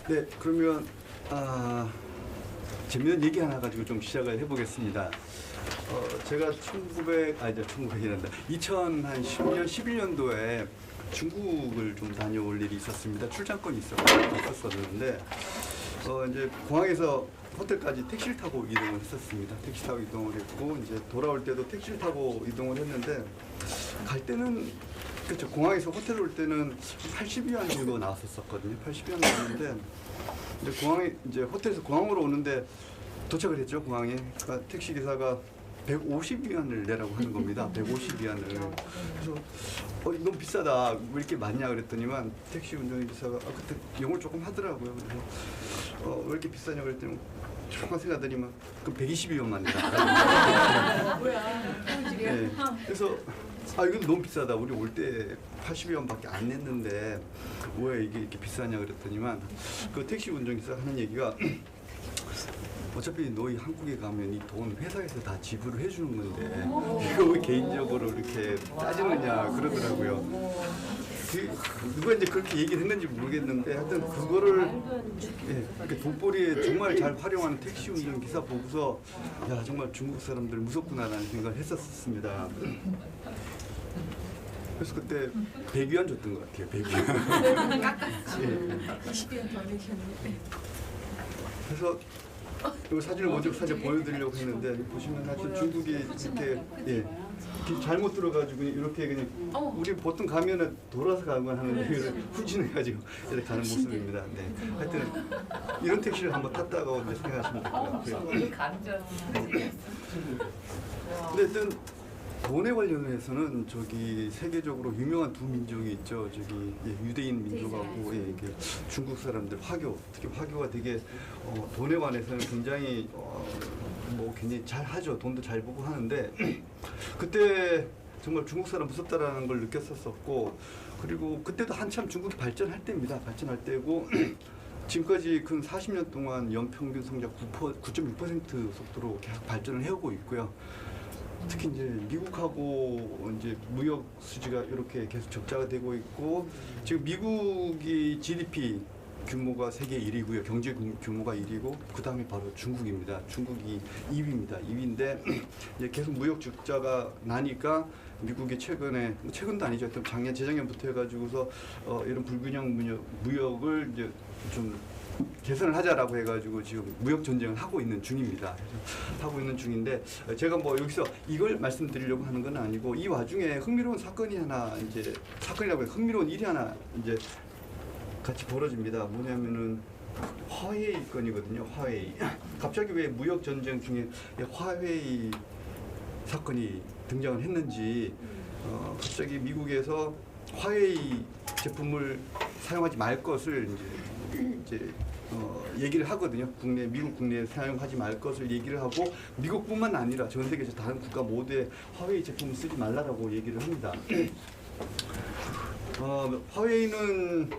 네, 그러면 재미있는 얘기 하나 가지고 좀 시작을 해보겠습니다. 제가 1900이란다. 2010년, 11년도에 중국을 좀 다녀올 일이 있었습니다. 출장권이 있었었는데, 이제 공항에서 호텔까지 택시를 타고 이동을 했었습니다. 택시 타고 이동을 했고, 이제 돌아올 때도 택시를 타고 이동을 했는데, 갈 때는, 그렇죠. 공항에서 호텔 올 때는 80위안 정도 나왔었거든요. 80위안 나왔는데, 이제 호텔에서 공항으로 오는데 도착을 했죠, 공항에. 그러니까 택시 기사가 150위안을 내라고 하는 겁니다. 150위안을. 그래서 너무 비싸다. 왜 이렇게 많냐 그랬더니만 택시 운전기사가 그때 영어를 조금 하더라고요. 그래서 왜 이렇게 비싸냐 그랬더니 조금만 생각하더니만 그럼 120위안만이다. 뭐야? 네. 그래서 이건 너무 비싸다. 우리 올 때 80위안밖에 안 냈는데 왜 이게 이렇게 비싸냐 그랬더니만 그 택시 운전기사가 하는 얘기가 어차피 너희 한국에 가면 이 돈 회사에서 다 지불을 해주는 건데 이거 왜 개인적으로 이렇게 따지느냐 그러더라고요. 누가 이제 그렇게 얘기를 했는지 모르겠는데 하여튼 그거를 이렇게 돈벌이에 정말 잘 활용하는 택시 운전기사 보고서 야 정말 중국 사람들 무섭구나라는 생각을 했었습니다. 그래서 그때 100위안 줬던 것 같아요. 100위안. 깎았지. 20위안 더 내셨는데. 그래서 이 사진을 먼저 사진 보여드리려고 했는데 보시면 하여튼 중국이 이렇게 이렇게 잘못 들어가지고 이렇게 그냥 우리 보통 가면은 돌아서 가거나 하는데 이걸 후진해가지고 이렇게 가는 모습입니다. 네. 하여튼 이런 택시를 한번 탔다고 이제 생각하시면 될 것 같고요. 근데 하여튼 돈에 관련해서는 저기 세계적으로 유명한 두 민족이 있죠. 저기 유대인 민족하고 이게 중국 사람들 화교, 특히 화교가 되게 돈에 관해서는 굉장히 뭐 굉장히 잘 하죠. 돈도 잘 보고 하는데 그때 정말 중국 사람 무섭다라는 걸 느꼈었고 그리고 그때도 한참 중국이 발전할 때입니다. 발전할 때고 지금까지 근 40년 동안 연평균 성장 9.6% 속도로 계속 발전을 해오고 있고요. 특히 이제 미국하고 이제 무역 수지가 이렇게 계속 적자가 되고 있고 지금 미국이 GDP 규모가 세계 1위고요. 경제 규모가 1위고 그 다음에 바로 중국입니다. 중국이 2위입니다. 2위인데 이제 계속 무역 적자가 나니까 미국이 최근도 아니죠. 작년 재작년부터 해가지고서 이런 불균형 무역을 이제 좀 개선을 하자라고 해가지고 지금 무역 전쟁을 하고 있는 중입니다. 하고 있는 중인데 제가 뭐 여기서 이걸 말씀드리려고 하는 건 아니고 이 와중에 흥미로운 사건이 하나 이제 사건이라고 해서 흥미로운 일이 하나 이제 같이 벌어집니다. 뭐냐면은 화웨이 건이거든요. 화웨이. 갑자기 왜 무역 전쟁 중에 화웨이 사건이 등장을 했는지 갑자기 미국에서 화웨이 제품을 사용하지 말 것을 이제 얘기를 하거든요. 미국 국내에 사용하지 말 것을 얘기를 하고 미국뿐만 아니라 전 세계에서 다른 국가 모두에 화웨이 제품을 쓰지 말라라고 얘기를 합니다. 화웨이는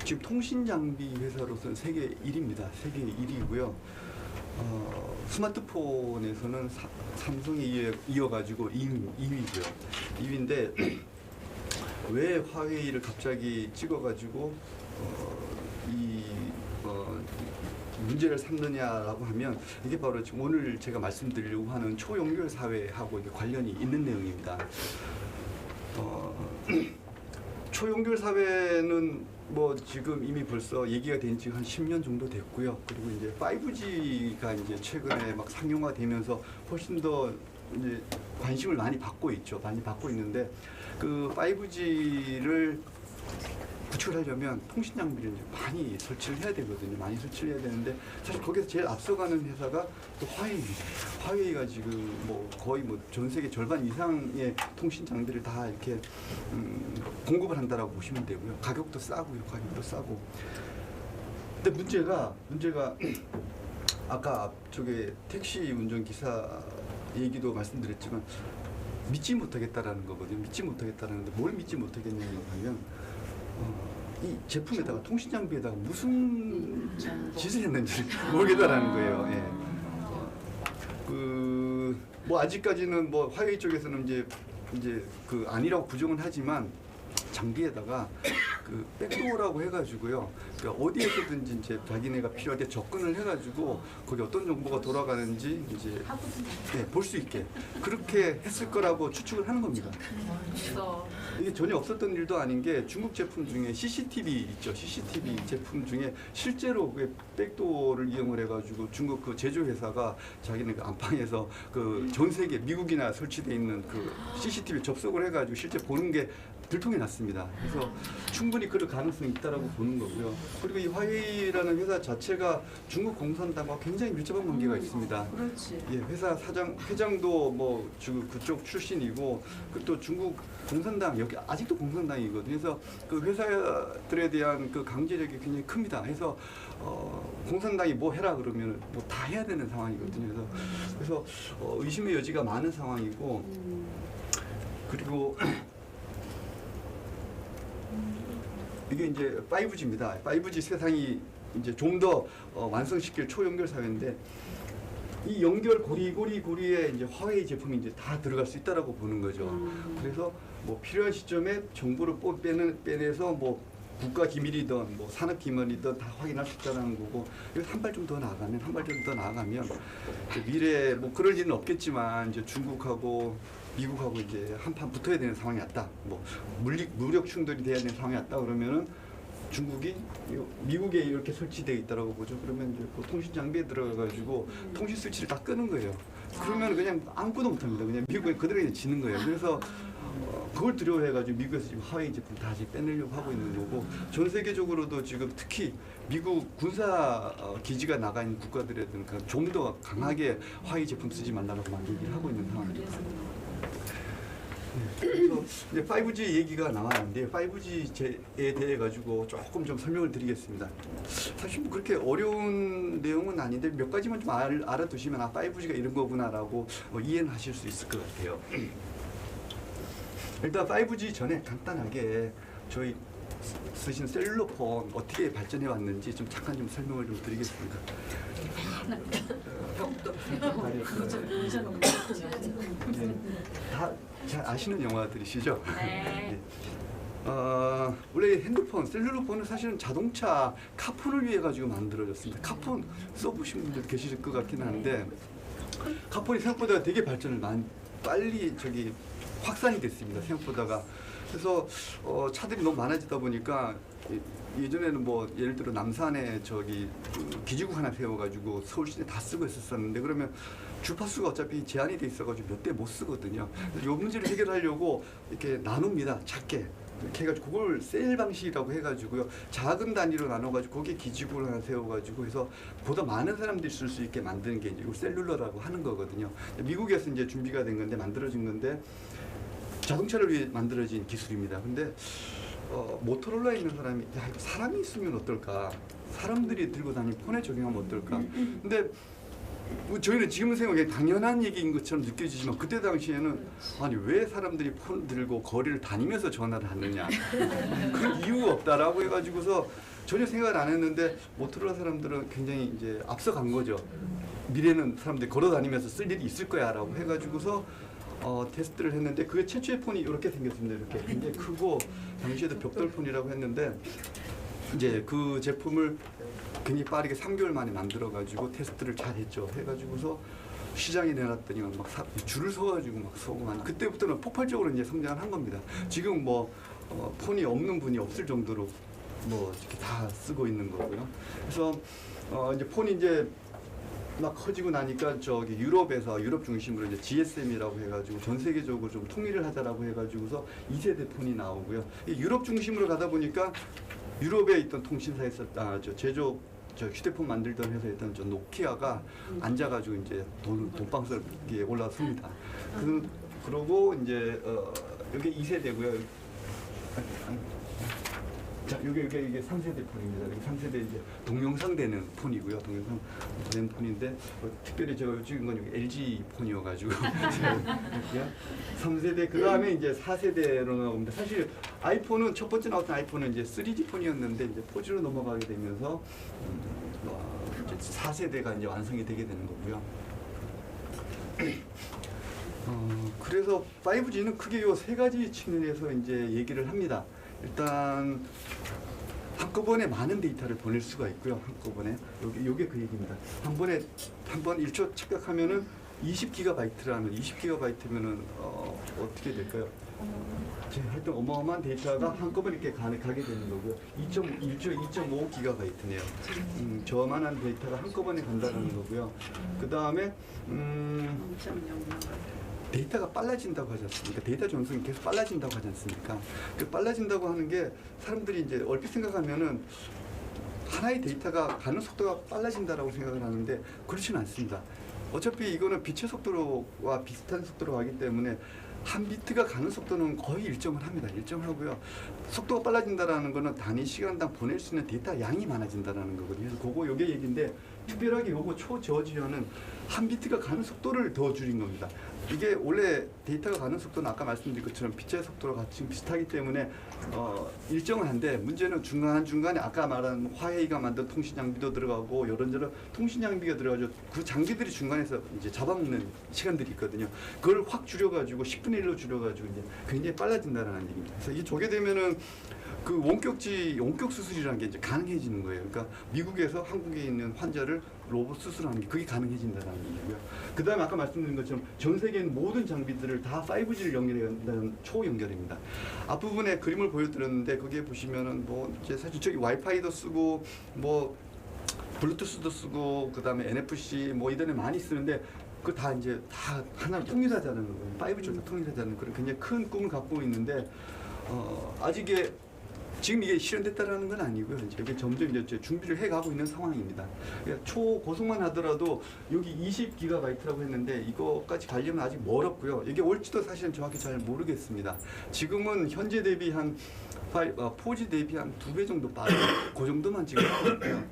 지금 통신 장비 회사로서는 세계 1위입니다. 세계 1위고요. 스마트폰에서는 삼성이 이어가지고 2위고요. 2위인데 왜 화웨이를 갑자기 찍어가지고 문제를 삼느냐라고 하면 이게 바로 지금 오늘 제가 말씀드리려고 하는 초연결 사회하고 이게 관련이 있는 내용입니다. 초연결 사회는 뭐 지금 이미 벌써 얘기가 된 지 한 10년 정도 됐고요. 그리고 이제 5G가 이제 최근에 막 상용화되면서 훨씬 더 이제 관심을 많이 받고 있죠. 많이 받고 있는데 그 5G를 구축을 하려면 통신 장비를 이제 많이 설치를 해야 되거든요. 많이 설치를 해야 되는데 사실 거기서 제일 앞서가는 회사가 또 화웨이입니다. 화웨이가 지금 뭐 거의 뭐 전 세계 절반 이상의 통신 장비를 다 이렇게 공급을 한다라고 보시면 되고요. 가격도 싸고요. 가격도 싸고. 근데 문제가 아까 앞쪽에 택시 운전 기사 얘기도 말씀드렸지만 믿지 못하겠다라는 거거든요. 믿지 못하겠다라는데 뭘 믿지 못하겠냐고 하면 이 제품에다가 통신 장비에다가 무슨 짓을 했는지 모르겠다라는 거예요. 예. 뭐 아직까지는 뭐 화웨이 쪽에서는 이제 그 아니라고 부정은 하지만 장비에다가 그 백도어라고 해가지고요. 그러니까 어디에서든지 이제 자기네가 필요할 때 접근을 해가지고 거기 어떤 정보가 돌아가는지 이제 볼 수 있게 그렇게 했을 거라고 추측을 하는 겁니다. 그래서 이게 전혀 없었던 일도 아닌 게 중국 제품 중에 CCTV 있죠. CCTV 제품 중에 실제로 그 백도어를 이용을 해가지고 중국 그 제조회사가 자기네 그 안방에서 그 전 세계 미국이나 설치되어 있는 그 CCTV 접속을 해가지고 실제 보는 게 들통이 났습니다. 그래서 충분히 그럴 가능성이 있다라고 보는 거고요. 그리고 이 화웨이라는 회사 자체가 중국 공산당과 굉장히 밀접한 관계가 있습니다. 그렇지. 예, 회사 회장도 뭐 그쪽 출신이고 또 중국 공산당 여기 아직도 공산당이거든요. 그래서 그 회사들에 대한 그 강제력이 굉장히 큽니다. 그래서 공산당이 뭐 해라 그러면 뭐 다 해야 되는 상황이거든요. 그래서 의심의 여지가 많은 상황이고 그리고 이게 이제 5G입니다. 5G 세상이 이제 좀 더 완성시킬 초연결 사회인데 이 연결 고리에 이제 화웨이 제품이 이제 다 들어갈 수 있다라고 보는 거죠. 그래서 뭐 필요한 시점에 정보를 빼내서 뭐 국가 기밀이든 뭐 산업 기밀이든 다 확인할 수 있다는 거고 여기서 한 발 좀 더 나아가면 미래에 뭐 그럴 일은 없겠지만 이제 중국하고 미국하고 이제 한판 붙어야 되는 상황이 왔다. 뭐 무력 충돌이 돼야 되는 상황이 왔다 그러면은 중국이 미국에 이렇게 설치되어 있다라고 보죠. 그러면 이제 그 통신 장비에 들어가가지고 통신 스위치를 다 끄는 거예요. 그러면 그냥 아무것도 못합니다. 그냥 미국에 그대로 그냥 지는 거예요. 그래서 그걸 두려워해가지고 미국에서 지금 화웨이 제품 다 빼내려고 하고 있는 거고 전 세계적으로도 지금 특히 미국 군사 기지가 나가 있는 국가들에는 좀 더 강하게 화웨이 제품 쓰지 말라고 막 얘기를 하고 있는 상황입니다. 그래서 이제 5G 얘기가 나왔는데 5G에 대해 가지고 조금 좀 설명을 드리겠습니다. 사실 뭐 그렇게 어려운 내용은 아닌데 몇 가지만 좀 알아두시면 5G가 이런 거구나라고 이해는 하실 수 있을 것 같아요. 일단 5G 전에 간단하게 저희 쓰신 셀룰러폰 어떻게 발전해 왔는지 좀 잠깐 좀 설명을 좀 드리겠습니다. 다 잘 아시는 영화들이시죠? 네. 원래 핸드폰, 셀룰러폰은 사실은 자동차 카폰을 위해 가지고 만들어졌습니다. 카폰 써보신 분들 계실 것 같긴 한데 카폰이 생각보다 되게 발전을 빨리 확산이 됐습니다. 생각보다가. 그래서 차들이 너무 많아지다 보니까 예전에는 뭐 예를 들어 남산에 그 기지국 하나 세워가지고 서울시내 다 쓰고 있었는데 그러면 주파수가 어차피 제한이 돼 있어가지고 몇 대 못 쓰거든요. 이 문제를 해결하려고 이렇게 나눕니다. 작게. 이렇게 해가지고 그걸 셀 방식이라고 해가지고요. 작은 단위로 나눠가지고 거기에 기지국을 하나 세워가지고 해서 보다 많은 사람들이 쓸 수 있게 만드는 게 이제 이걸 셀룰러라고 하는 거거든요. 미국에서 이제 준비가 된 건데 만들어진 건데 자동차를 위해 만들어진 기술입니다. 근데 모토로라에 있는 사람이 야 이거 사람이 있으면 어떨까? 사람들이 들고 다니는 폰에 적용하면 어떨까? 근데 저희는 지금 생각에 당연한 얘기인 것처럼 느껴지지만 그때 당시에는 아니 왜 사람들이 폰 들고 거리를 다니면서 전화를 하느냐 그런 이유가 없다라고 해가지고서 전혀 생각을 안 했는데 모토로라 사람들은 굉장히 이제 앞서간 거죠. 미래는 사람들이 걸어 다니면서 쓸 일이 있을 거야라고 해가지고서 테스트를 했는데 그게 최초의 폰이 이렇게 생겼습니다. 이렇게 굉장히 크고 당시에도 벽돌폰이라고 했는데 이제 그 제품을 굉장히 빠르게 3개월 만에 만들어가지고 테스트를 잘 했죠. 해가지고서 시장에 내놨더니 막 줄을 서가지고 막 서고 그때부터는 폭발적으로 이제 성장을 한 겁니다. 지금 뭐 폰이 없는 분이 없을 정도로 뭐 이렇게 다 쓰고 있는 거고요. 그래서 이제 폰이 이제 막 커지고 나니까 유럽 중심으로 이제 GSM이라고 해가지고 전 세계적으로 좀 통일을 하자라고 해가지고서 2세대 폰이 나오고요. 유럽 중심으로 가다 보니까 유럽에 있던 통신사에서 휴대폰 만들던 회사에 있던 노키아가 앉아가지고 이제 돈방석에 올라섭니다. 그러고 이제 여기 2세대고요. 자, 이게 3세대 폰입니다. 이게 3세대 이제 동영상 되는 폰이고요. 동영상 되는 폰인데 특별히 제가 찍은 건 여기 LG 폰이어가지고 3세대 그 다음에 이제 4세대로 나옵니다. 사실 아이폰은 첫 번째 나왔던 아이폰은 이제 3G 폰이었는데 이제 4G로 넘어가게 되면서 이제 4세대가 이제 완성이 되게 되는 거고요. 그래서 5G는 크게 요 세 가지 측면에서 이제 얘기를 합니다. 일단 한꺼번에 많은 데이터를 보낼 수가 있고요. 한꺼번에 요게 그 얘기입니다. 한 번 1초 착각하면은 20GB라면 20GB면은 어떻게 될까요? 하여튼 어마어마한 데이터가 한꺼번에 이렇게 가게 되는 거고요. 2.5GB네요. 저만한 데이터가 한꺼번에 간다는 거고요. 그 다음에 데이터가 빨라진다고 하지 않습니까? 데이터 전송이 계속 빨라진다고 하지 않습니까? 그 빨라진다고 하는 게 사람들이 이제 얼핏 생각하면은 하나의 데이터가 가는 속도가 빨라진다라고 생각을 하는데 그렇지는 않습니다. 어차피 이거는 빛의 속도와 비슷한 속도로 가기 때문에 한 비트가 가는 속도는 거의 일정을 합니다. 일정하고요. 속도가 빨라진다라는 거는 단위 시간당 보낼 수 있는 데이터 양이 많아진다라는 거거든요. 그래서 그거 요게 얘기인데 특별하게 요거 초저지연은 한 비트가 가는 속도를 더 줄인 겁니다. 이게 원래 데이터가 가는 속도는 아까 말씀드린 것처럼 빛의 속도랑 같이 비슷하기 때문에 일정은 한데 문제는 중간중간에 아까 말한 화웨이가 만든 통신 장비도 들어가고 이런저런 통신 장비가 들어가죠. 그 장비들이 중간에서 이제 잡아먹는 시간들이 있거든요. 그걸 확 줄여가지고 10분의 1로 줄여가지고 이제 굉장히 빨라진다는 얘기입니다. 그래서 이게 저게 되면은 그 원격 수술이라는 게 이제 가능해지는 거예요. 그러니까 미국에서 한국에 있는 환자를 로봇 수술하는 게 그게 가능해진다는 얘기고요. 그 다음에 아까 말씀드린 것처럼 전 세계 모든 장비들을 다 5G를 연결한다는 초연결입니다. 앞부분에 그림을 보여드렸는데 거기에 보시면은 뭐 이제 사실 저기 와이파이도 쓰고 뭐 블루투스도 쓰고 그 다음에 NFC 뭐 이들이 많이 쓰는데 그 다 이제 다 하나 통일하자는 거예요. 5G를 다 통일하자는 그런 굉장히 큰 꿈을 갖고 있는데 아직 지금 이게 실현됐다라는 건 아니고요. 이게 점점 이제 준비를 해가고 있는 상황입니다. 그러니까 초고속만 하더라도 여기 20GB라고 했는데 이거까지 가려면 아직 멀었고요. 이게 올지도 사실은 정확히 잘 모르겠습니다. 지금은 현재 대비 한 4G 대비 한 2배 정도 빠르고 그 정도만 지금 하고 있고요.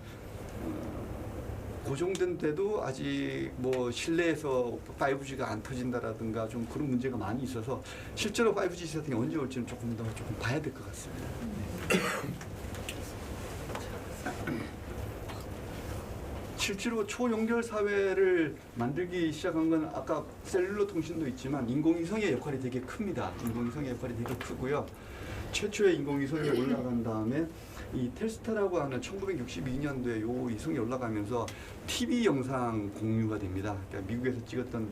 그 정도인데도 아직 뭐 실내에서 5G가 안 터진다라든가 좀 그런 문제가 많이 있어서 실제로 5G 시스템이 언제 올지는 조금 봐야 될 것 같습니다. 실제로 초연결 사회를 만들기 시작한 건 아까 셀룰러 통신도 있지만 인공위성의 역할이 되게 큽니다. 인공위성의 역할이 되게 크고요. 최초의 인공위성이 올라간 다음에 이 텔스타라고 하는 1962년도에 요 위성이 올라가면서 TV 영상 공유가 됩니다. 그러니까 미국에서 찍었던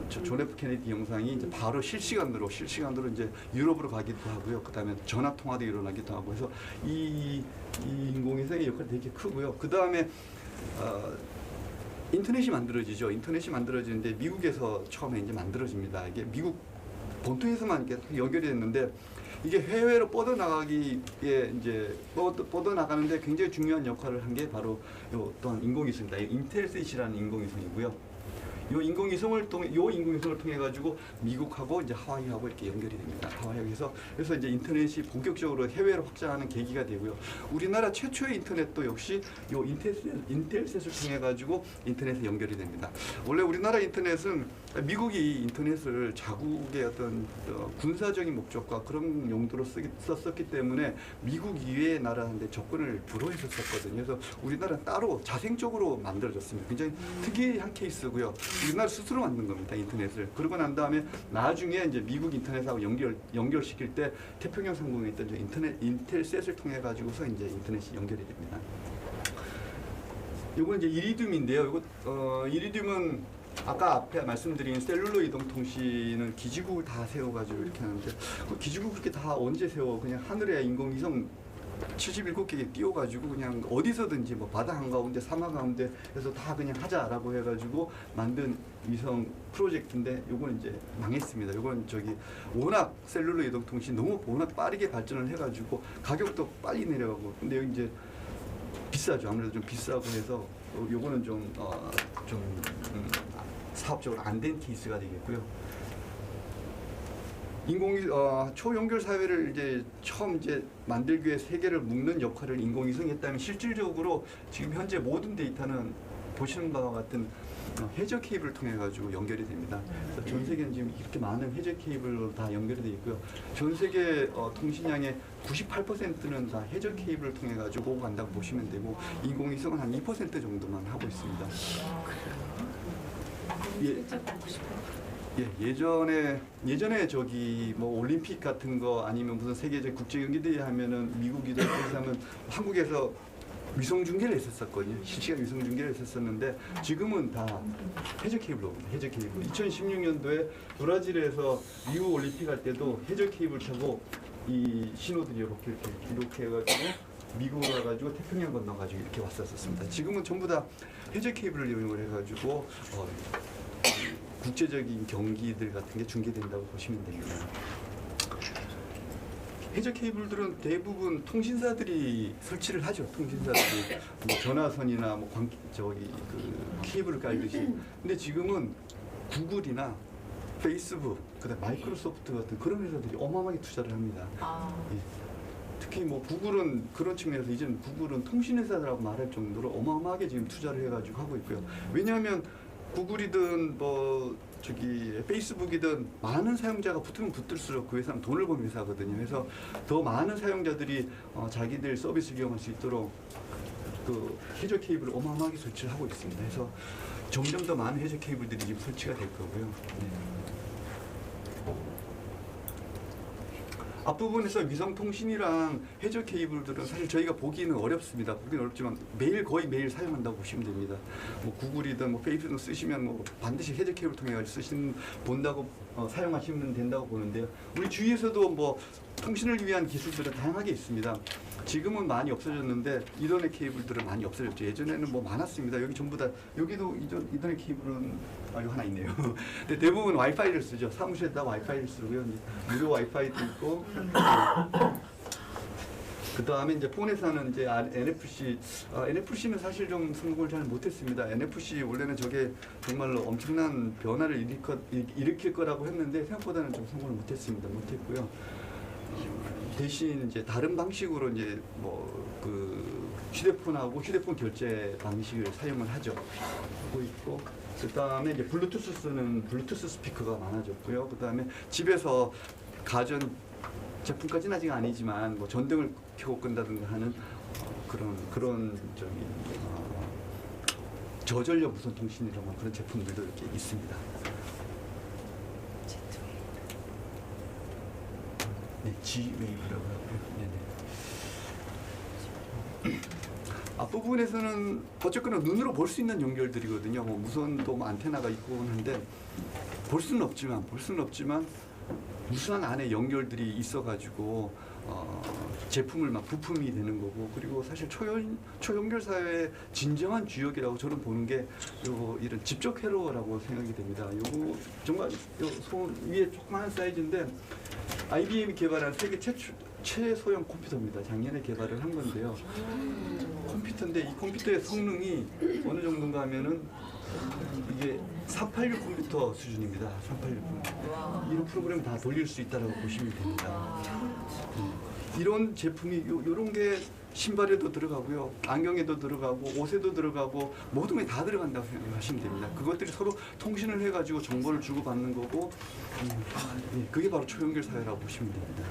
존 F 케네디 영상이 이제 바로 실시간으로 이제 유럽으로 가기도 하고요. 그다음에 전화 통화도 일어나기도 하고 해서 이 인공위성의 역할이 되게 크고요. 그다음에 인터넷이 만들어지죠. 인터넷이 만들어지는데 미국에서 처음에 이제 만들어집니다. 이게 미국 본토에서만 이렇게 연결이 됐는데 이게 해외로 뻗어나가기에 이제 뻗어나가는데 굉장히 중요한 역할을 한 게 바로 요 또한 인공위성입니다. 인텔셋이라는 인공위성이고요. 요 인공위성을 통해 가지고 미국하고 이제 하와이하고 이렇게 연결이 됩니다. 하와이에서 그래서 이제 인터넷이 본격적으로 해외로 확장하는 계기가 되고요. 우리나라 최초의 인터넷도 역시 요 인텔셋을 통해 가지고 인터넷에 연결이 됩니다. 원래 우리나라 인터넷은 미국이 인터넷을 자국의 어떤 군사적인 목적과 그런 용도로 썼었기 때문에 미국 이외의 나라한테 접근을 불허했었거든요. 그래서 우리나라는 따로 자생적으로 만들어졌습니다. 굉장히 특이한 케이스고요. 우리나라 스스로 만든 겁니다. 인터넷을. 그러고 난 다음에 나중에 이제 미국 인터넷하고 연결시킬 때 태평양 상공에 있던 인텔셋을 통해 가지고서 이제 인터넷이 연결이 됩니다. 요건 이제 이리듐인데요. 요거 이리듐은 아까 앞에 말씀드린 셀룰러 이동통신은 기지국을 다 세워가지고 이렇게 하는데 그 기지국 그렇게 다 언제 세워? 그냥 하늘에 인공위성 77개 띄워가지고 그냥 어디서든지 뭐 바다 한가운데 사막 가운데 해서 다 그냥 하자라고 해가지고 만든 위성 프로젝트인데 요건 이제 망했습니다. 요건 워낙 셀룰러 이동통신 너무 워낙 빠르게 발전을 해가지고 가격도 빨리 내려가고 근데 여기 이제 비싸죠. 아무래도 좀 비싸고 해서 요거는 사업적으로 안 된 케이스가 되겠고요. 초연결 사회를 이제 처음 만들기 위해 세계를 묶는 역할을 인공위성이 했다면 실질적으로 지금 현재 모든 데이터는 보시는 바와 같은 해저 케이블을 통해 가지고 연결이 됩니다. 그래서 전 세계는 지금 이렇게 많은 해저 케이블로 다 연결이 되어 있고요. 전 세계 통신량의 98%는 다 해저 케이블을 통해 가지고 오고 간다고 보시면 되고 인공위성은 한 2% 정도만 하고 있습니다. 예. 예전에 저기 뭐 올림픽 같은 거 아니면 무슨 세계적 국제 경기대회 하면은 미국이든 어디서 하면 한국에서 위성 중계를 했었거든요. 실시간 위성 중계를 했었는데 지금은 다 해저 케이블로 옵니다. 해저 케이블. 2016년도에 브라질에서 리우 올림픽 할 때도 해저 케이블 타고 이 신호들이 이렇게 해가지고 미국으로 가가지고 태평양 건너가지고 이렇게 왔었습니다. 지금은 전부 다 해저 케이블을 이용을 해가지고 국제적인 경기들 같은 게 중계된다고 보시면 됩니다. 해저 케이블들은 대부분 통신사들이 설치를 하죠. 통신사들이 뭐 전화선이나 뭐 케이블을 깔듯이. 근데 지금은 구글이나 페이스북, 그다음 마이크로소프트 같은 그런 회사들이 어마어마하게 투자를 합니다. 예. 특히 뭐 구글은 그런 측면에서 이제는 구글은 통신회사라고 말할 정도로 어마어마하게 지금 투자를 해가지고 하고 있고요. 왜냐하면 구글이든 페이스북이든 많은 사용자가 붙으면 붙을수록 그 회사는 돈을 버는 회사거든요. 그래서 더 많은 사용자들이 자기들 서비스를 이용할 수 있도록 그 해저 케이블을 어마어마하게 설치를 하고 있습니다. 그래서 점점 더 많은 해저 케이블들이 지금 설치가 될 거고요. 네. 앞부분에서 위성통신이랑 해저 케이블들은 사실 저희가 보기는 어렵습니다. 보기는 어렵지만 거의 매일 사용한다고 보시면 됩니다. 뭐 구글이든 뭐 페이스북 쓰시면 뭐 반드시 해저 케이블 통해 본다고 사용하시면 된다고 보는데요. 우리 주위에서도 뭐 통신을 위한 기술들은 다양하게 있습니다. 지금은 많이 없어졌는데 이더넷 케이블들은 많이 없어졌죠. 예전에는 뭐 많았습니다. 여기 전부 다 여기도 이더넷 케이블은 여기 하나 있네요. 근데 대부분 와이파이를 쓰죠. 사무실에 다 와이파이를 쓰고요. 무료 와이파이도 있고. 그 다음에 이제 폰에서는 이제 NFC는 사실 좀 성공을 잘 못했습니다. NFC 원래는 저게 정말로 엄청난 변화를 일으킬 거라고 했는데 생각보다는 좀 성공을 못했고요. 대신 이제 다른 방식으로 이제 휴대폰 결제 방식을 사용을 하고 있고, 그 다음에 이제 블루투스 스피커가 많아졌고요. 그 다음에 집에서 가전 제품까지는 아직 아니지만 뭐 전등을 켜고 끈다든가 하는 그런 저전력 무선 통신이라고 하는 그런 제품들도 이렇게 있습니다. 네, G웨이브라고 하고요. 네네. 앞부분에서는 어쨌거나 눈으로 볼 수 있는 연결들이거든요. 뭐 무선도 뭐 안테나가 있고 하는데 볼 수는 없지만 무수한 안에 연결들이 있어가지고 제품을 부품이 되는 거고, 그리고 사실 초연결 사회의 진정한 주역이라고 저는 보는 게 이런 집적 회로라고 생각이 됩니다. 요거 정말 손 위에 조그마한 사이즈인데 IBM이 개발한 세계 최소형 컴퓨터입니다. 작년에 개발을 한 건데요. 컴퓨터인데 이 컴퓨터의 성능이 어느 정도인가 하면은 이게 386 컴퓨터 수준입니다. 386 컴퓨터. 이런 프로그램 다 돌릴 수 있다고 보시면 됩니다. 이런 제품이 요런 게 신발에도 들어가고요, 안경에도 들어가고, 옷에도 들어가고, 모든 게 다 들어간다고 생각하시면 됩니다. 그것들이 서로 통신을 해가지고 정보를 주고받는 거고, 그게 바로 초연결 사회라고 보시면 됩니다.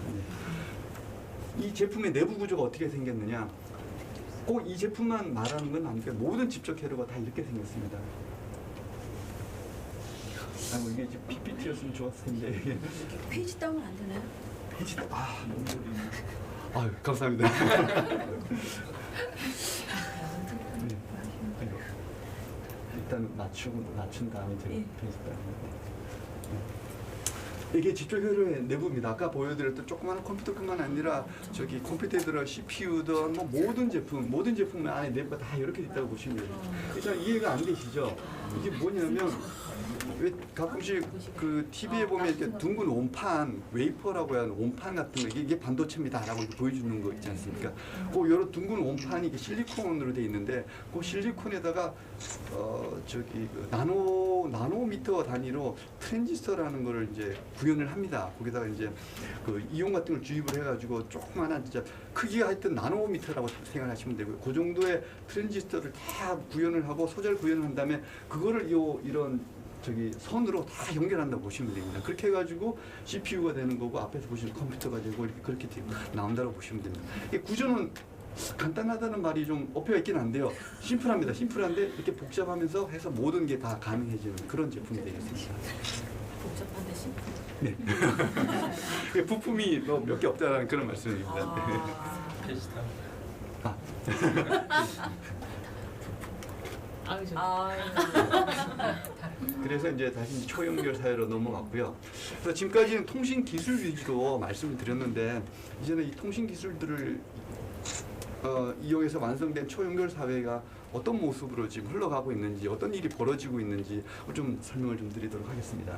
이 제품의 내부 구조가 어떻게 생겼느냐? 꼭 이 제품만 말하는 건 아니고 모든 집적 회로가 다 이렇게 생겼습니다. 이게 지금 PPT였으면 좋았을 텐데. 페이지 다운 안 되나요? 페이지 아유, 감사합니다. 네. 일단 낮춘 다음에 제가 페이지 다운. 이게 집적 회로의 내부입니다. 아까 보여드렸던 조그마한 컴퓨터뿐만 아니라 저기 컴퓨터에 들어간 CPU든 뭐 모든 제품 안에 내부가 다 이렇게 있다고 보시면 돼요. 일단 이해가 안 되시죠? 이게 뭐냐면 왜 가끔씩 그 TV에 보면 이렇게 둥근 온판, 웨이퍼라고 하는 온판 같은 거, 이게 반도체입니다라고 이렇게 보여주는 거 있지 않습니까? 그 여러 둥근 온판이 이게 실리콘으로 돼 있는데 그 실리콘에다가 그 나노미터 단위로 트랜지스터라는 거를 이제 구현을 합니다. 거기다가 이제 그 이온 같은 걸 주입을 해가지고 조그마한 진짜 크기가 하여튼 나노미터라고 생각하시면 되고요. 그 정도의 트랜지스터를 다 구현을 하고 소재를 구현을 한 다음에 그거를 이런 선으로 다 연결한다고 보시면 됩니다. 그렇게 해가지고 CPU가 되는 거고 앞에서 보시는 컴퓨터가 되고 이렇게 그렇게 나온다고 보시면 됩니다. 이 구조는 간단하다는 말이 좀 엎여 있긴 한데요. 심플합니다. 심플한데 이렇게 복잡하면서 해서 모든 게 다 가능해지는 그런 제품이 되겠습니다. 복잡한 대신. 네. 그 부품이 몇 개 없다는 그런 말씀입니다. 비슷한. 그래서 이제 다시 초연결 사회로 넘어갔고요. 그래서 지금까지는 통신 기술 위주로 말씀을 드렸는데 이제는 이 통신 기술들을 이용해서 완성된 초연결 사회가 어떤 모습으로 지금 흘러가고 있는지, 어떤 일이 벌어지고 있는지 좀 설명을 좀 드리도록 하겠습니다.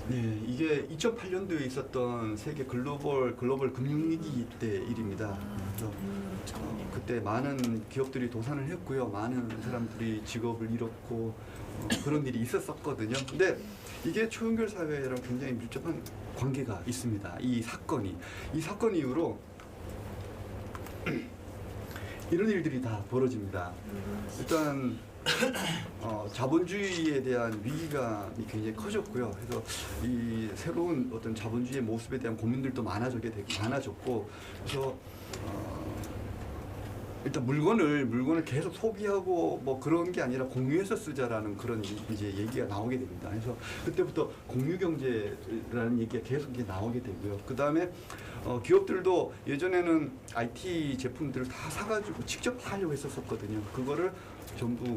네, 이게 2008년도에 있었던 세계 글로벌 금융위기 때 일입니다. 그래서 그때 많은 기업들이 도산을 했고요. 많은 사람들이 직업을 잃었고 그런 일이 있었거든요. 근데 이게 초연결 사회랑 굉장히 밀접한 관계가 있습니다. 이 사건 이후로 이런 일들이 다 벌어집니다. 일단 자본주의에 대한 위기감이 굉장히 커졌고요. 그래서 이 새로운 어떤 자본주의의 모습에 대한 고민들도 많아졌고, 그래서 일단 물건을 계속 소비하고 뭐 그런 게 아니라 공유해서 쓰자라는 그런 이제 얘기가 나오게 됩니다. 그래서 그때부터 공유 경제라는 얘기가 계속 이제 나오게 되고요. 그 다음에 기업들도 예전에는 IT 제품들을 다 사가지고 직접 하려고 했었거든요. 그거를 전부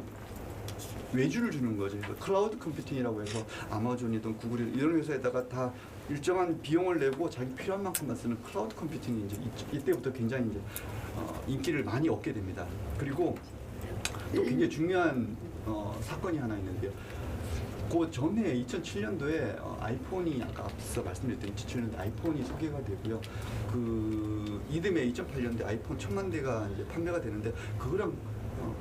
외주를 주는 거죠. 그래서 클라우드 컴퓨팅이라고 해서 아마존이든 구글이든 이런 회사에다가 다 일정한 비용을 내고 자기 필요한 만큼만 쓰는 클라우드 컴퓨팅이 이제 이때부터 굉장히 이제 인기를 많이 얻게 됩니다. 그리고 또 굉장히 중요한 사건이 하나 있는데요. 그 전에 2007년도에 아이폰이 아까 앞서 말씀드렸던 2007년도 아이폰이 소개가 되고요. 그 이듬해 2008년도에 아이폰 1000만 대가 이제 판매가 되는데 그거랑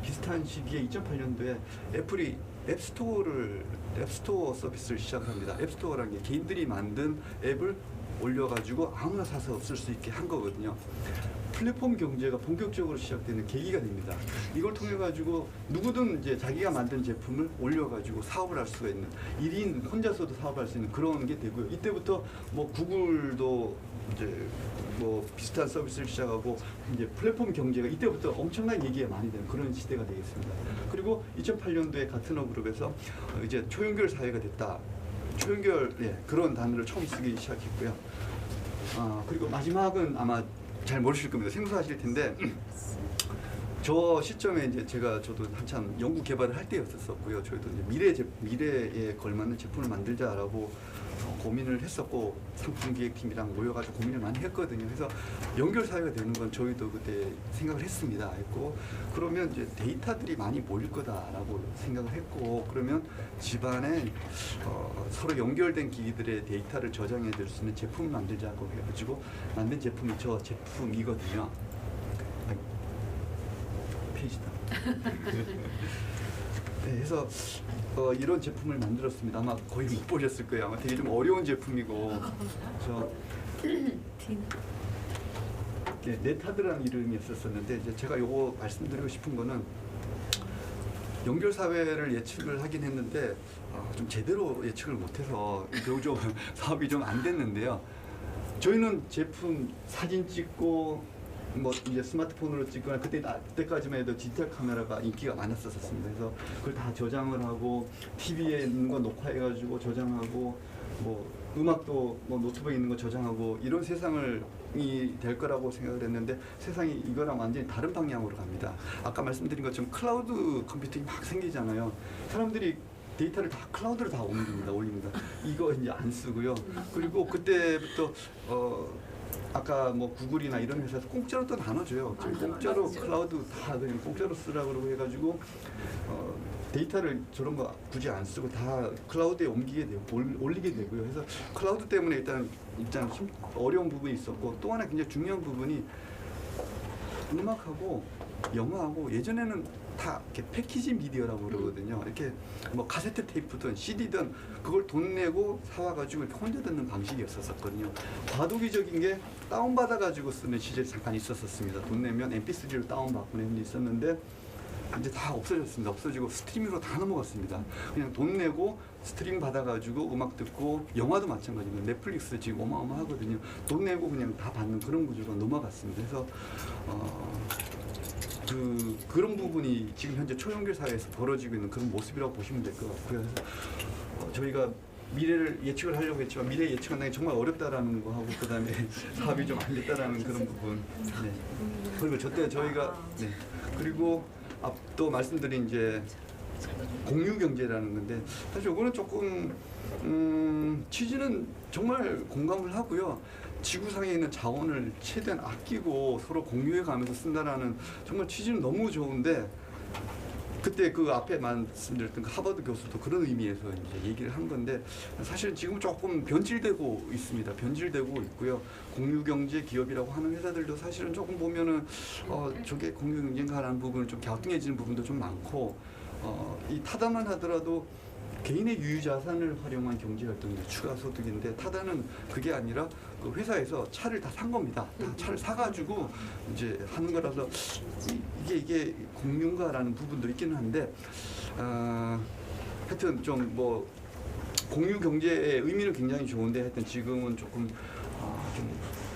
비슷한 시기에 2008년도에 애플이 앱스토어 서비스를 시작합니다. 앱스토어라는 게 개인들이 만든 앱을 올려가지고 아무나 사서 쓸 수 있게 한 거거든요. 플랫폼 경제가 본격적으로 시작되는 계기가 됩니다. 이걸 통해 가지고 누구든 이제 자기가 만든 제품을 올려가지고 사업을 할 수가 있는 1인 혼자서도 사업할 수 있는 그런 게 되고요. 이때부터 뭐 구글도 이제 뭐 비슷한 서비스를 시작하고 이제 플랫폼 경제가 이때부터 엄청난 얘기가 많이 되는 그런 시대가 되겠습니다. 그리고 2008년도에 가트너 그룹에서 이제 초연결 사회가 됐다. 초연결 그런 단어를 처음 쓰기 시작했고요. 그리고 마지막은 아마 잘 모르실 겁니다. 생소하실 텐데 저 시점에 이제 저도 한참 연구 개발을 할 때였었고요. 저희도 이제 미래에 걸맞는 제품을 만들자라고 고민을 했었고 상품 기획팀이랑 모여가지고 고민을 많이 했거든요. 그래서 연결 사회가 되는 건 저희도 그때 생각을 했습니다. 했고 그러면 이제 데이터들이 많이 모일 거다라고 생각을 했고 그러면 집안에 서로 연결된 기기들의 데이터를 저장해 둘 수 있는 제품을 만들자고 해가지고 만든 제품이 저 제품이거든요. 페이지다. 네, 그래서 이런 제품을 만들었습니다. 아마 거의 못 보셨을 거예요. 아마 되게 좀 어려운 제품이고 네타드라는 이름이었었는데 이제 제가 요거 말씀드리고 싶은 거는 연결 사회를 예측을 하긴 했는데 좀 제대로 예측을 못해서 좀 사업이 좀 안 됐는데요. 저희는 제품 사진 찍고 뭐 이제 스마트폰으로 찍거나 그때까지만 해도 디지털 카메라가 인기가 많았었습니다. 그래서 그걸 다 저장을 하고 TV에 있는 거 녹화해가지고 저장하고 뭐 음악도 뭐 노트북에 있는 거 저장하고 이런 세상이 될 거라고 생각을 했는데 세상이 이거랑 완전히 다른 방향으로 갑니다. 아까 말씀드린 것처럼 클라우드 컴퓨팅이 막 생기잖아요. 사람들이 데이터를 다 클라우드로 다 올립니다. 이거 이제 안 쓰고요. 그리고 그때부터 아까 뭐 구글이나 이런 회사에서 공짜로 또 나눠줘요. 공짜로 맞죠. 클라우드 다 그냥 공짜로 쓰라고 그러고 해가지고 데이터를 저런 거 굳이 안 쓰고 다 클라우드에 옮기게 되고 올리게 되고요. 그래서 클라우드 때문에 일단 어려운 부분이 있었고 또 하나 굉장히 중요한 부분이 음악하고 영화하고 예전에는 다 이렇게 패키지 미디어라고 그러거든요. 이렇게 뭐 카세트 테이프든 CD든 그걸 돈 내고 사와가지고 이렇게 혼자 듣는 방식이었었거든요. 과도기적인 게 다운받아가지고 쓰는 시절이 잠깐 있었습니다. 돈 내면 MP3를 다운받고 있었는데 이제 다 없어졌습니다. 없어지고 스트리밍으로 다 넘어갔습니다. 그냥 돈 내고 스트림 받아가지고 음악 듣고, 영화도 마찬가지입니다. 넷플릭스 지금 어마어마하거든요. 돈 내고 그냥 다 받는 그런 구조로 넘어갔습니다. 그래서 그런 부분이 지금 현재 초연결 사회에서 벌어지고 있는 그런 모습이라고 보시면 될 것 같고요. 그래서 저희가 미래를 예측을 하려고 했지만 미래 예측하는 게 정말 어렵다라는 거 하고, 그다음에 사업이 좀 안 됐다라는 그런 부분. 네. 그리고 저때 저희가 네. 그리고 또 말씀드린 이제 공유 경제라는 건데, 사실 이거는 조금 취지는 정말 공감을 하고요. 지구상에 있는 자원을 최대한 아끼고 서로 공유해 가면서 쓴다라는 정말 취지는 너무 좋은데, 그때 그 앞에 말씀드렸던 그 하버드 교수도 그런 의미에서 이제 얘기를 한 건데, 사실 지금 조금 변질되고 있습니다. 변질되고 있고요. 공유경제 기업이라고 하는 회사들도 사실은 조금 보면은 저게 공유경제인가라는 부분을 좀 갸우뚱해지는 부분도 좀 많고, 이 타다만 하더라도 개인의 유유자산을 활용한 경제활동이 추가 소득인데, 타다는 그게 아니라 그 회사에서 차를 다 산 겁니다. 다 차를 사가지고 이제 하는 거라서 이게 공유인가라는 부분도 있기는 한데, 하여튼 좀 뭐 공유 경제의 의미는 굉장히 좋은데, 하여튼 지금은 조금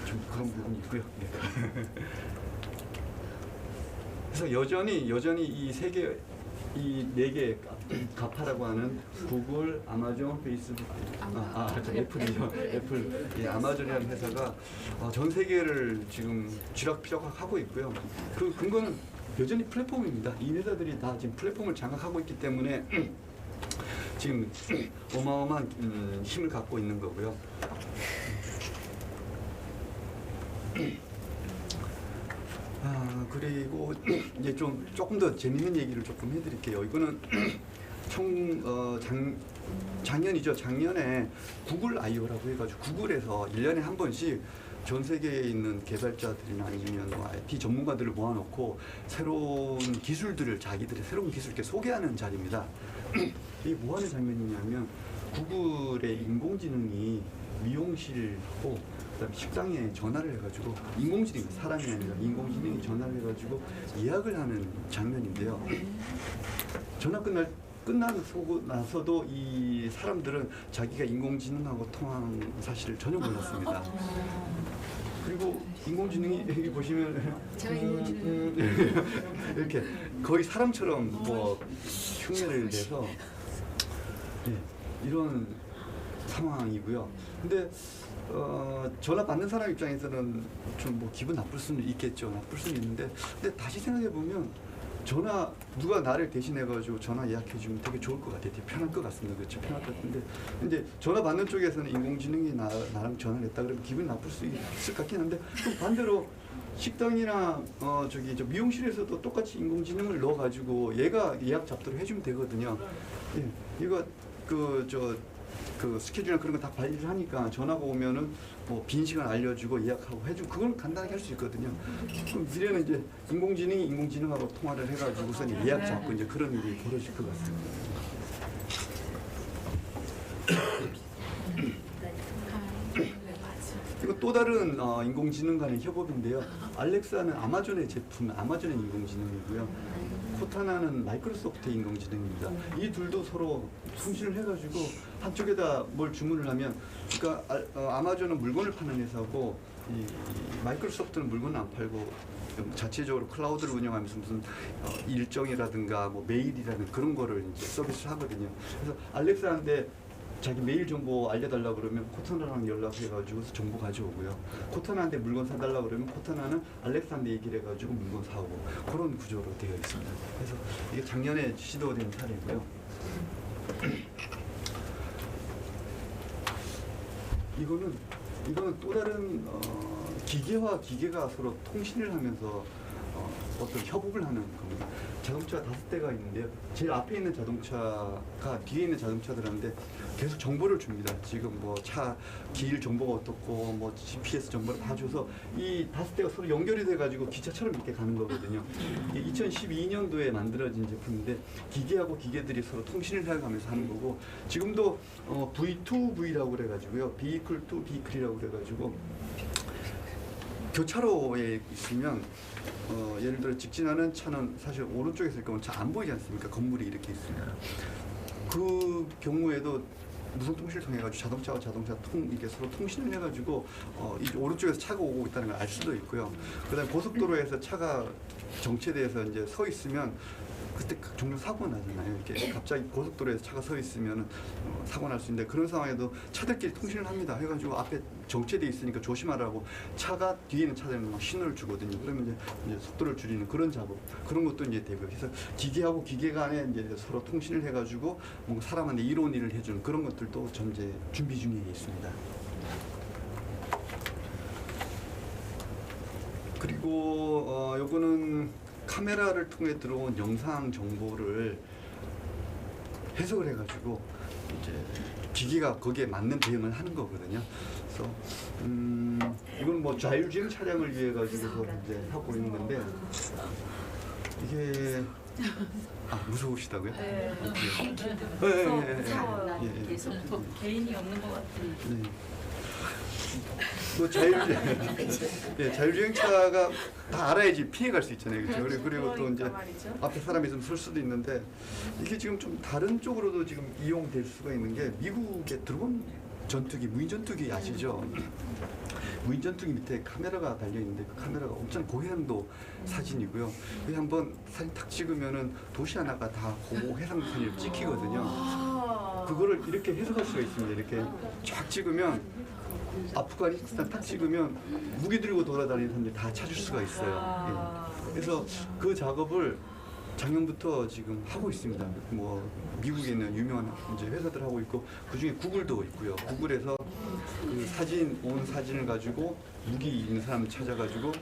좀 그런 부분이 있고요. 네. 그래서 여전히 이 세계 이 네 개 가파라고 하는 구글, 아마존, 페이스북, 애플이죠. 애플, 예, 아마존이라는 회사가 전 세계를 지금 쥐락펴락하고 있고요. 그 근거는 여전히 플랫폼입니다. 이 회사들이 다 지금 플랫폼을 장악하고 있기 때문에 지금 어마어마한 힘을 갖고 있는 거고요. 그리고 이제 조금 더 재밌는 얘기를 조금 해드릴게요. 이거는 작년이죠. 작년에 구글 I.O.라고 해가지고 구글에서 1년에 한 번씩 전 세계에 있는 개발자들이나 아니면 IT 전문가들을 모아놓고 새로운 기술들을, 자기들의 새로운 기술 이렇게 소개하는 자리입니다. 이게 뭐 하는 장면이냐면, 구글의 인공지능이 미용실하고 그다음에 식당에 전화를 해가지고, 인공지능, 사람이 아니라 인공지능이 전화를 해가지고 예약을 하는 장면인데요. 전화 끝나고 나서도 이 사람들은 자기가 인공지능하고 통화한 사실을 전혀 몰랐습니다. 그리고 인공지능이 여기 보시면 제가 인공지능 이렇게 거의 사람처럼 뭐 흉내를 내서 이런 상황이고요. 근데 전화 받는 사람 입장에서는 좀 뭐 기분 나쁠 수는 있겠죠. 나쁠 수는 있는데, 근데 다시 생각해 보면 누가 나를 대신해가지고 전화 예약해주면 되게 좋을 것 같아요. 되게 편할 것 같습니다. 그렇죠? 편할 것 같은데, 근데 전화 받는 쪽에서는 인공지능이 나랑 전화를 했다 그러면 기분 나쁠 수 있을 것 같긴 한데, 또 반대로 식당이나 저 미용실에서도 똑같이 인공지능을 넣어가지고 얘가 예약 잡도록 해주면 되거든요. 예, 이거 그 스케줄이나 그런 거 다 관리를 하니까 전화가 오면은 뭐 빈 시간 알려주고 예약하고 해주고, 그건 간단하게 할 수 있거든요. 그럼 미래는 이제 인공지능이 인공지능하고 통화를 해가지고서 예약 잡고 이제 그런 일이 벌어질 것 같습니다. 그리고 또 다른 인공지능 간의 협업인데요. 알렉사는 아마존의 제품, 아마존의 인공지능이고요. 코타나는 마이크로소프트의 인공지능입니다. 이 둘도 서로 통신을 해가지고 한쪽에다 뭘 주문을 하면, 그러니까 아마존은 물건을 파는 회사고, 이 마이크로소프트는 물건을 안 팔고 자체적으로 클라우드를 운영하면서 무슨 일정이라든가 뭐 메일이라든 그런 거를 이제 서비스를 하거든요. 그래서 알렉사한테 자기 메일 정보 알려달라고 그러면 코타나랑 연락해가지고 정보 가져오고요. 코타나한테 물건 사달라고 그러면 코타나는 알렉사한테 얘기를 해가지고 물건 사오고, 그런 구조로 되어 있습니다. 그래서 이게 작년에 시도된 사례고요. 이거는 또 다른 기계와 기계가 서로 통신을 하면서 어떤 협업을 하는 겁니다. 자동차 5대가 있는데요. 제일 앞에 있는 자동차가 뒤에 있는 자동차들한테 계속 정보를 줍니다. 지금 뭐 차 길 정보가 어떻고 뭐 GPS 정보를 다 줘서 이 5대가 서로 연결이 돼가지고 기차처럼 이렇게 가는 거거든요. 이게 2012년도에 만들어진 제품인데, 기계하고 기계들이 서로 통신을 해가면서 하는 거고, 지금도 V2V라고 그래가지고요. Vehicle to Vehicle이라고 그래가지고 교차로에 있으면 예를 들어 직진하는 차는 사실 오른쪽에 있을 거면 잘 안 보이지 않습니까? 건물이 이렇게 있으면 그 경우에도 무선 통신을 통해 가지고 자동차와 자동차 이게 서로 통신을 해가지고 이 오른쪽에서 차가 오고 있다는 걸 알 수도 있고요. 그다음에 고속도로에서 차가 정체돼서 이제 서 있으면 그때 종종 사고 나잖아요. 이렇게 갑자기 고속도로에서 차가 서 있으면 사고 날 수 있는데 그런 상황에도 차들끼리 통신을 합니다. 해가지고 앞에 정체돼 있으니까 조심하라고 차가 뒤에 있는 차들은 막 신호를 주거든요. 그러면 이제 속도를 줄이는 그런 작업 그런 것도 이제 되고요. 그래서 기계하고 기계 간에 이제 서로 통신을 해가지고 뭔가 사람한테 이로운 일을 해주는 그런 것들도 전제 준비 중에 있습니다. 그리고 요거는 카메라를 통해 들어온 영상 정보를 해석을 해가지고 이제 기기가 거기에 맞는 대응을 하는 거거든요. 그래서 이건 뭐 자율주행 차량을 위해 가지고서 이제 하고 있는 건데 이게 무서우시다고요? 네. 계속 개인이 없는 것 같은. 네. 뭐 자율주행차가 다 알아야지 피해갈 수 있잖아요. 그렇죠? 그리고 또 이제 말이죠. 앞에 사람이 있으면 설 수도 있는데 이게 지금 좀 다른 쪽으로도 지금 이용될 수가 있는 게 미국의 드론 전투기, 무인 전투기 아시죠? 무인 전투기 밑에 카메라가 달려 있는데 그 카메라가 엄청 고해상도 사진이고요. 여기 한번 사진 탁 찍으면은 도시 하나가 다 고해상 사진을 찍히거든요. 그거를 이렇게 해석할 수가 있습니다. 이렇게 쫙 찍으면 아프가니스탄 딱 찍으면 무기 들고 돌아다니는 사람들이 다 찾을 수가 있어요. 예. 그래서 그 작업을 작년부터 지금 하고 있습니다. 뭐 미국에 있는 유명한 이제 회사들 하고 있고 그 중에 구글도 있고요. 구글에서 그 온 사진을 가지고 무기 있는 사람 찾아가지고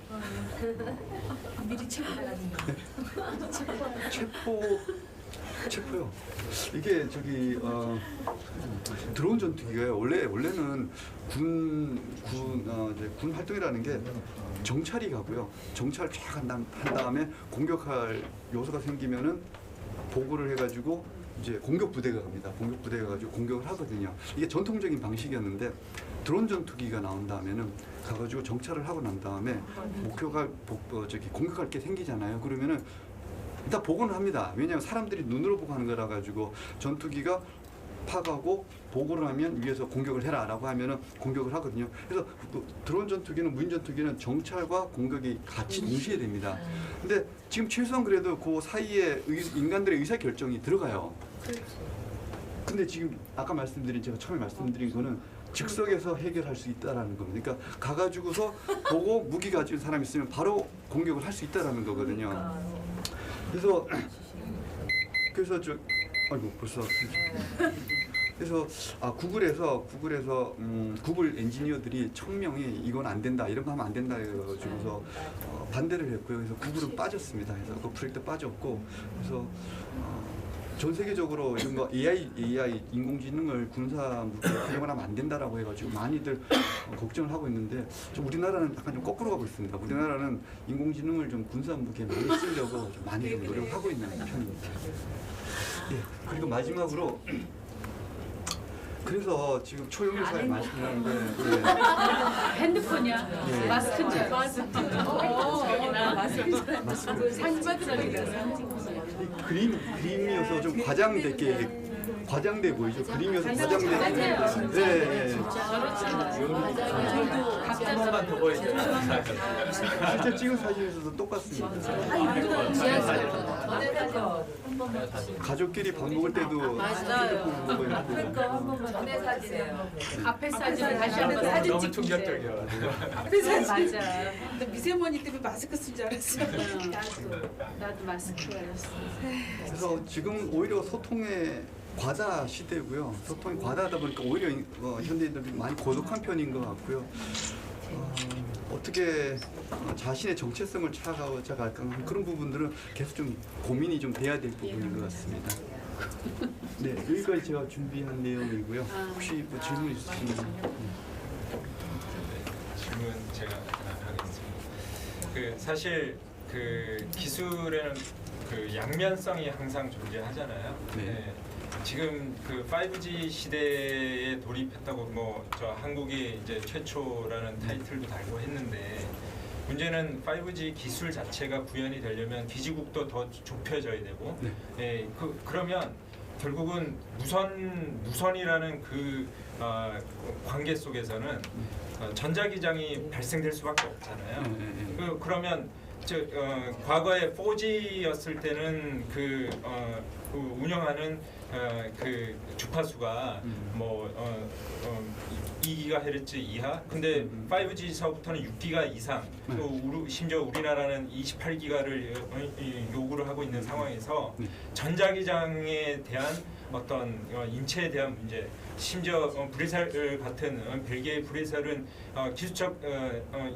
미리 체크해야지. 체포요. 이게 드론 전투기가요. 원래는 군 활동이라는 게 정찰이 가고요. 정찰 쫙 한 다음에 공격할 요소가 생기면은 보고를 해가지고 이제 공격 부대가 갑니다. 공격 부대가 가지고 공격을 하거든요. 이게 전통적인 방식이었는데 드론 전투기가 나온 다음에는 가가지고 정찰을 하고 난 다음에 목표가 공격할 게 생기잖아요. 그러면은 일단 보고는 합니다. 왜냐하면 사람들이 눈으로 보고 하는 거라 가지고 전투기가 파가고 보고를 하면 위에서 공격을 해라라고 하면은 공격을 하거든요. 그래서 드론 전투기는 무인 전투기는 정찰과 공격이 같이 동시에 됩니다. 근데 지금 최소한 그래도 그 사이에 인간들의 의사 결정이 들어가요. 근데 지금 아까 제가 처음에 말씀드린 거는 즉석에서 해결할 수 있다라는 겁니다. 그러니까 가가지고서 보고 무기 가진 사람이 있으면 바로 공격을 할 수 있다라는 거거든요. 그래서 벌써 그래서 구글에서 구글 엔지니어들이 1000명이 이건 안 된다 이런 거 하면 안 된다 해가지고서 반대를 했고요. 그래서 구글은 빠졌습니다. 그래서 그 프로젝트 빠졌고 그래서 전 세계적으로 이런 거 AI 인공지능을 군사 무기에 활용을 하면 안 된다라고 해가지고 많이들 걱정을 하고 있는데 좀 우리나라는 약간 좀 거꾸로 가고 있습니다. 우리나라는 인공지능을 좀 군사 무기에 많이 쓰려고 좀 많이 좀 노력을 하고 있는 편입니다. 예, 그리고 마지막으로 그래서 지금 초용사에 말씀하는데 핸드폰이야. 예. 마스크인 줄 알았어. 마스크. 사진 찍고 그림이어서 좀 과장돼 보이죠. 그림이어서 과장돼 보이죠. 네. 한 번만 더 보여주세요. 실제 찍은 사진에서도 똑같습니다. 가족끼리 밥 먹을 때도 전에 사진이에요. 앞에 사진을 다시 한번 사진 너무 찍기. 충격적이어가지고. 맞아. 근데 미세먼지 때문에 마스크 쓴 줄 알았어. 나도 마스크였어. 그래서 지금 오히려 소통의 과다 시대고요. 소통이 과다하다 보니까 오히려 현대인들이 많이 고독한 편인 것 같고요. 어떻게 자신의 정체성을 찾아갈까 하는 그런 부분들은 계속 좀 고민이 좀 돼야 될 부분인 것 같습니다. 네, 여기까지 제가 준비한 내용이고요. 혹시 뭐 질문 있으시면 질문 제가 하겠습니다. 사실 기술에는 양면성이 항상 존재하잖아요. 네. 지금 그 5G 시대에 돌입했다고 뭐 저 한국이 이제 최초라는 타이틀도 달고 했는데 문제는 5G 기술 자체가 구현이 되려면 기지국도 더 좁혀져야 되고 네. 예, 그러면 결국은 무선이라는 그 관계 속에서는 전자기장이 발생될 수밖에 없잖아요. 그러면 과거에 4G였을 때는 그 운영하는 그 주파수가 뭐 2GHz 이하. 근데 5G서부터는 6기가 이상. 또 심지어 우리나라는 28기가를 요구를 하고 있는 상황에서 전자기장에 대한 어떤 인체에 대한 문제, 심지어 브레셀 같은 벨기에 브레셀은 기술적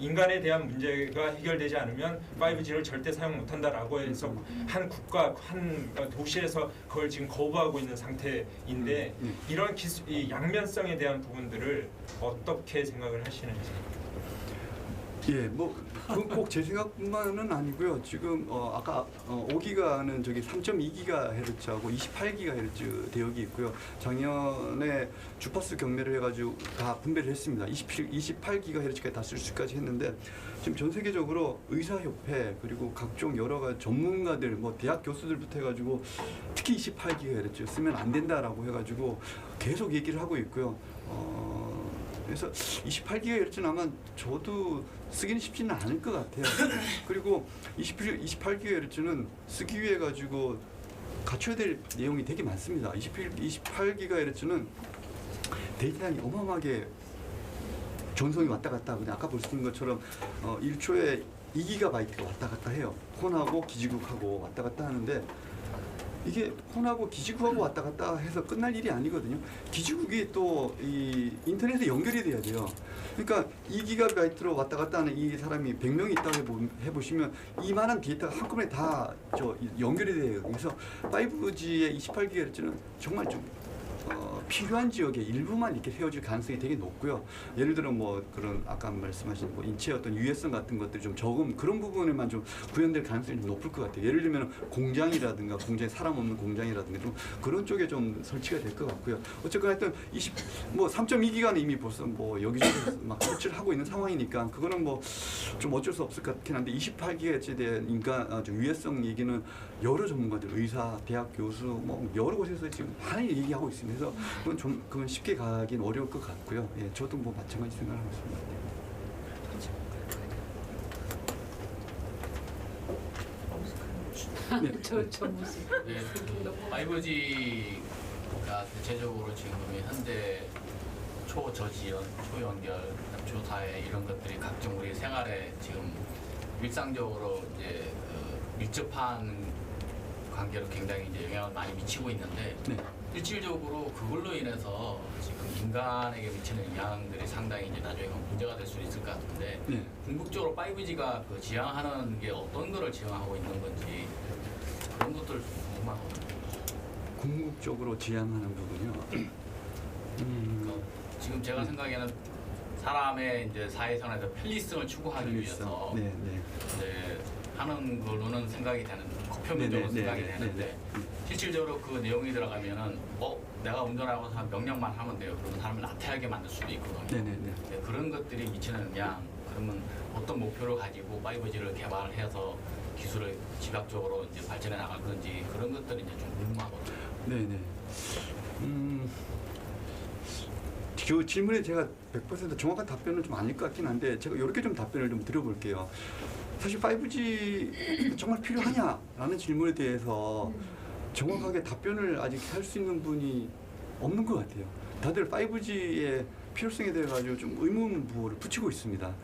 인간에 대한 문제가 해결되지 않으면 5G를 절대 사용 못한다라고 해서 한 국가, 한 도시에서 그걸 지금 거부하고 있는 상태인데 이런 이 양면성에 대한 부분들을 어떻게 생각을 하시는지. 예, 뭐 그건 꼭 제 생각뿐만은 아니고요. 지금 아까 5기가는 저기 3.2GHz하고 28GHz 대역이 있고요. 작년에 주파수 경매를 해가지고 다 분배를 했습니다. 28GHz까지 다 쓸 수까지 했는데 지금 전 세계적으로 의사협회 그리고 각종 여러 가지 전문가들, 뭐 대학 교수들부터 해가지고 특히 28GHz 쓰면 안 된다라고 해가지고 계속 얘기를 하고 있고요. 그래서 28GHz는 아마 저도 쓰기는 쉽지는 않을 것 같아요. 그리고 28GHz는 쓰기 위해 가지고 갖춰야 될 내용이 되게 많습니다. 28GHz는 데이터량이 어마어마하게 전송이 왔다 갔다, 그냥 아까 볼 수 있는 것처럼 1초에 2GB가 왔다 갔다 해요. 폰하고 기지국하고 왔다 갔다 하는데 이게 폰하고 기지국하고 왔다 갔다 해서 끝날 일이 아니거든요. 기지국이 또 이 인터넷에 연결이 돼야 돼요. 그러니까 2GB로 왔다 갔다 하는 이 사람이 100명이 있다고 해보시면 이만한 데이터가 한꺼번에 다 연결이 돼요. 그래서 5G의 28GHz는 정말 좀 필요한 지역에 일부만 이렇게 세워질 가능성이 되게 높고요. 예를 들어 뭐 그런 아까 말씀하신 뭐 인체의 어떤 유해성 같은 것들이 좀 적은 그런 부분에만 좀 구현될 가능성이 좀 높을 것 같아요. 예를 들면 공장이라든가 공장에 사람 없는 공장이라든가 좀 그런 쪽에 좀 설치가 될 것 같고요. 어쨌거나 하여튼 3.2기가는 이미 벌써 뭐 여기저기 막 설치를 하고 있는 상황이니까 그거는 뭐 좀 어쩔 수 없을 것 같긴 한데 28GHz에 대한 좀 유해성 얘기는 여러 전문가들, 의사, 대학 교수 뭐 여러 곳에서 지금 많이 얘기하고 있습니다. 그래서 그건 쉽게 가긴 어려울 것 같고요. 예, 저도 뭐 마찬가지 생각하고 있습니다. 네. 저 모습. 예, 5G가 대체적으로 지금 현재 초저지연, 초연결, 초사회 이런 것들이 각종 우리 생활에 지금 일상적으로 이제 밀접한 관계로 굉장히 이제 영향을 많이 미치고 있는데 네. 실질적으로 그걸로 인해서 지금 인간에게 미치는 영향들이 상당히 이제 나중에 문제가 될 수 있을 것 같은데 네. 궁극적으로 5G가 그 지향하는 게 어떤 거를 지향하고 있는 건지 그런 것들 좀 궁금하거든요. 궁극적으로 지향하는 부분이요. 그러니까 지금 제가 생각에는 사람의 이제 사회생활에서 편리성을 추구하기 위해서 네, 네. 이제 하는 걸로는 생각이 되는 표면적으로 네, 생각이 네, 네, 되는데 네. 실질적으로 그 내용이 들어가면은 내가 운전하고 명령만 하면 돼요. 그러면 사람을 나태하게 만들 수도 있거든요. 네, 네, 네. 네, 그런 것들이 미치는 영향, 그러면 어떤 목표를 가지고 5G를 개발해서 기술을 지각적으로 이제 발전해 나갈 건지 그런 것들이 이제 좀 궁금하거든요. 네, 네. 그 질문에 제가 100% 정확한 답변은 좀 아닐 것 같긴 한데 제가 이렇게 좀 답변을 좀 드려볼게요. 사실 5G 정말 필요하냐라는 질문에 대해서 정확하게 답변을 아직 할 수 있는 분이 없는 것 같아요. 다들 5G의 필요성에 대해 가지고 좀 의문부호를 붙이고 있습니다.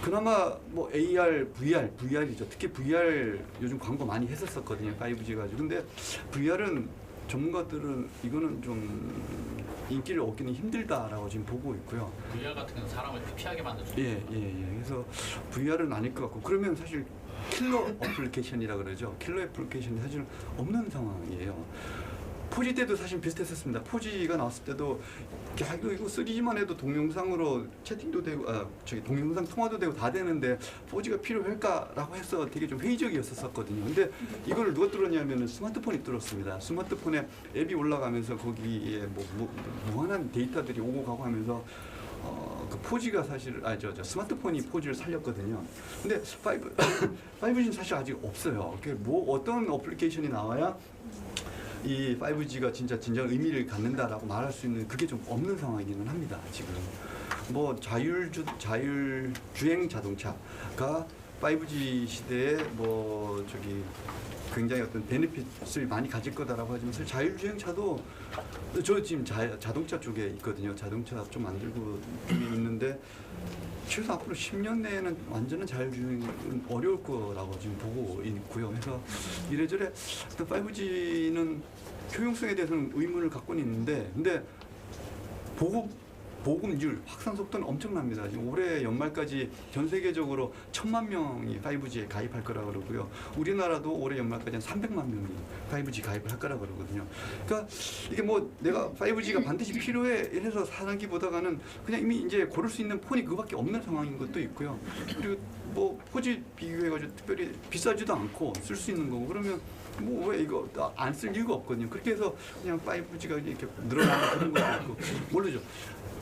그나마 뭐 AR, VR이죠. 특히 VR 요즘 광고 많이 했었거든요. 5G 가지고. 근데 VR은 전문가들은 이거는 좀 인기를 얻기는 힘들다라고 지금 보고 있고요. VR 같은 경우는 사람을 피하게 만들 수 있어요. 예. 그래서 VR은 아닐 것 같고 그러면 사실 킬러 어플리케이션이라 그러죠. 킬러 애플리케이션이 사실 없는 상황이에요. 4G 때도 사실 비슷했었습니다. 4G가 나왔을 때도 야 이거 3G만 해도 동영상으로 채팅도 되고 동영상 통화도 되고 다 되는데 4G가 필요할까라고 해서 되게 좀 회의적이었었거든요. 근데 이걸 누가 뚫었냐면은 스마트폰이 뚫었습니다. 스마트폰에 앱이 올라가면서 거기에 뭐 무한한 데이터들이 오고 가고 하면서 그 4G가 사실 스마트폰이 4G를 살렸거든요. 근데 5G는 사실 아직 없어요. 뭐 어떤 어플리케이션이 나와야 이 5G가 진짜 의미를 갖는다라고 말할 수 있는 그게 좀 없는 상황이기는 합니다. 지금 뭐 자율주행 자동차가 5G 시대에 굉장히 어떤 베네핏을 많이 가질 거다라고 하지만 사실 자율주행차도 저 지금 자동차 쪽에 있거든요. 자동차 좀 만들고 있는데 최소 앞으로 10년 내에는 완전한 자율주행은 어려울 거라고 지금 보고 있고요. 그래서 이래저래 5G는 효용성에 대해서는 의문을 갖고는 있는데 근데 보급률, 확산 속도는 엄청납니다. 지금 올해 연말까지 전 세계적으로 1,000만 명이 5G에 가입할 거라고 그러고요. 우리나라도 올해 연말까지 한 300만 명이 5G 가입을 할 거라고 그러거든요. 그러니까 이게 뭐 내가 5G가 반드시 필요해 이래서 사는기보다는 그냥 이미 이제 고를 수 있는 폰이 그거밖에 없는 상황인 것도 있고요. 그리고 뭐 4G 비교해가지고 특별히 비싸지도 않고 쓸 수 있는 거고 그러면 뭐 왜 이거 안 쓸 이유가 없거든요. 그렇게 해서 그냥 5G가 이렇게 늘어나는 그런 것도 있고 모르죠.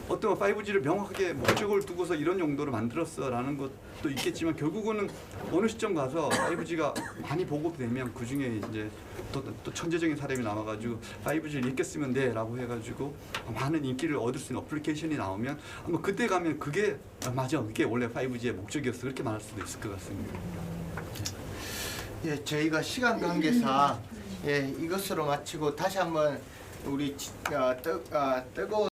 어떤 5G를 명확하게 목적을 두고서 이런 용도로 만들었어라는 것도 있겠지만 결국은 어느 시점 가서 5G가 많이 보급되면 그 중에 이제 또 천재적인 사람이 나와가지고 5G를 이렇게 쓰면 돼라고 해가지고 많은 인기를 얻을 수 있는 어플리케이션이 나오면 아마 그때 가면 그게 맞아 그게 원래 5G의 목적이었어 그렇게 말할 수도 있을 것 같습니다. 예, 저희가 시간 관계상 이것으로 마치고 다시 한번 우리 뜨거운